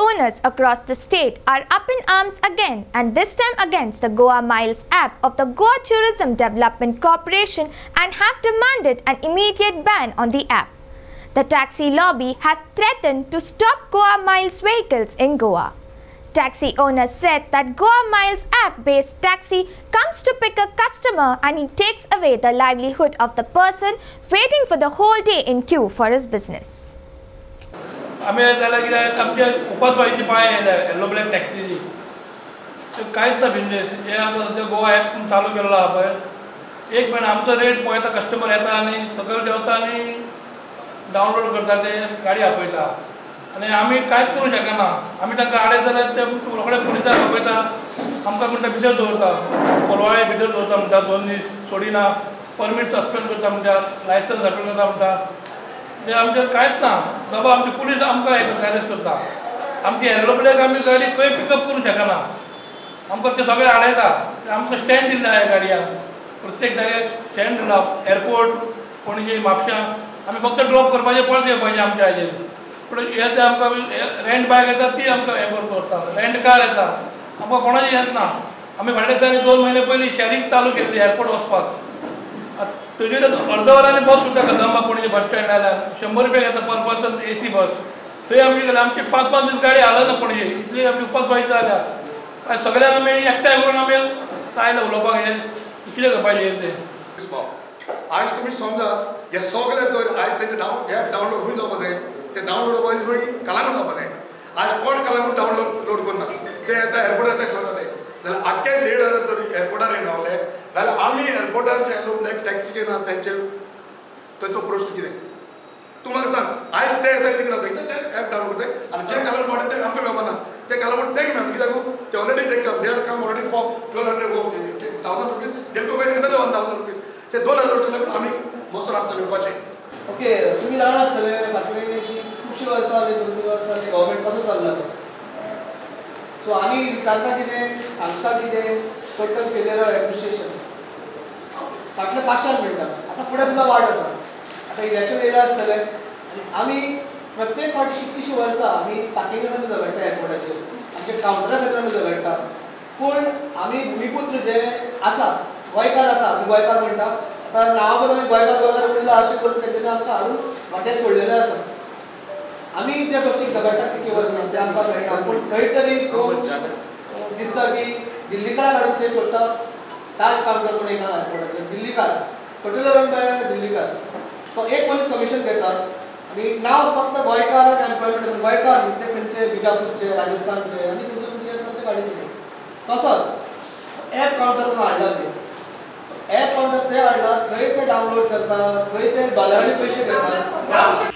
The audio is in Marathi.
owners across the state are up in arms again, and this time against the Goa Miles app of the Goa Tourism Development Corporation, and have demanded an immediate ban on the app. The taxi lobby has threatened to stop Goa Miles vehicles in Goa. Taxi owners said that Goa Miles app-based taxi comes to pick a customer and he takes away the livelihood of the person waiting for the whole day in queue for his business. आम्ही त्याला किती आमच्या खूपच व्हायची पाय येलो ब्लॅक टॅक्सी कांयच ना बिझनेस हे आतां सद्या गोवा ॲप चालू केलेलो आहा पळय एक मिनट आमचो रेट पळयता कस्टमर येता आनी सकयल देंवता आनी डावनलोड करता ते गाडी आपयता आनी आमी कांयच करूंक शकना आमी तांकां आडय जाल्यार ते रोखडे पुलिसाक आपयता आमकां म्हणटा भितर दवरता कोलवाळे भितर दवरता म्हणटा 2 दीस सोडिना परमीट सस्पेंड करता म्हणटा लायसन्स सस्पेंड करता म्हणटा ते आमचें कांयच ना बाबा आमची पुलीस आमकां अरेस्ट करता आमची येलो ब्लॅक आमी गाडी खंय पिकअप करूंक शकना आमकां ते सगळे आडयता आमकां स्टँड दिल्लें आहा गाडयांक प्रत्येक जाग्यार स्टँड दिला एअरपोर्ट पणजे म्हापशां आमी फक्त ड्रॉप करपाचें परत येवपाचें आमच्या हाजेर पूण हे ते आमकां रेंट बायक येता ती आमकां हें करता रेंट कार येता आमकां कोणाचें येत ना आमी फाटल्या दिसांनी 2 म्हयने पयलीं शेअरिंग चालू केल्ली एअरपोर्ट वचपाक तुजेर अर्द वरांनी बस सुद्दां कदंबा पणजे बस स्टँड आयल्यार 100 रुपया घेता पर पर्सन AC बस थंय आमची गेल्यार आमची 5-5 दीस गाडी हालना पणजे इतली आमी उपास वायट जाल्यार सगळ्यांक आमी एकठांय करून आमी आयले उलोवपाक हें कितें करपाचें हें तें आज तुम्ही समजा हे सगळे तर आज तेचे ॲप डावनलोड खंय जावपा जाय ते डावनलोड करपाचें खंय कलांगूट जावपा जाय आज कोण कलांगूट डावनलोड करना ते येता एअरपोर्टार ते सांगता ते जाल्यार आख्खे 1,500 तर एअरपोर्टार रावले जाल्यार आमी एअरपोर्टार जे येलो ब्लॅक टॅक्सी घेना तेंचे तेचो प्रश्न कितें तूं म्हाका सांग आयज ते येता कितें रावता ते ॲप डावनलोड करता आनी जे कलर पडटा ते आमकां मेळपाना ते कलर पडटा तेंक मेळटा कित्याक ते ऑलरेडी टेक डेड काम ऑलरेडी फॉर 1,200 रुपीज डेट पयलीं 1,000 रुपीज ते 2,000 रुपये आमी बसून आसता येवपाचें ओके तुम्ही जाणा आसतले फाटली खुबशीं वर्सां 2-3 वर्सां गव्हर्मेंट कसो चल्ला तो सो आमी विचारता कितें सांगता कितें टोटल फेलियर ऑफ एडमिनिस्ट्रेशन फाटले 500 मिनटां आतां फुडें सुद्दां वाट आसा आतां इलेक्शन येयला आसतलें आनी आमी प्रत्येक फावटी कितलींशीं वर्सां आमी पार्किंगा खातीर झगडटा एअरपोर्टाचेर आमचे कावंटरा खातीर आमी झगडटा पूण आमी भुमिपुत्र जे आसा गोंयकार आसा आमी गोंयकार म्हणटा आतां नांवा बद्दल आमी गोंयकार म्हणटा अशें करून तेंच्यांनी आमकां हाडून वाटेर सोडलेलें आसा आमी त्या गोष्टीक झगडटा कितलीं वर्सां ते आमकां मेळटा पूण थंय तरी कोण दिसता की दिल्लीकार हाडून थंय सोडटा ताज कावंटर म्हणून एक आहा एअरपोर्टाचेर दिल्लीकार टोटल रन बाय दिल्लीकार तो एक मनीस कमिशन घेता आनी नांव फक्त गोंयकार एम्प्लॉयमेंट गोंयकार ते खंयचे बिजापूरचे राजस्थानचे आनी खंयचे येता ते गाडयेचे तसोच एप कावंटर म्हणून हाडला ते एप कावंटर थंय हाडला थंय ते डावनलोड करता थंय ते डॉलराचे पयशे घेता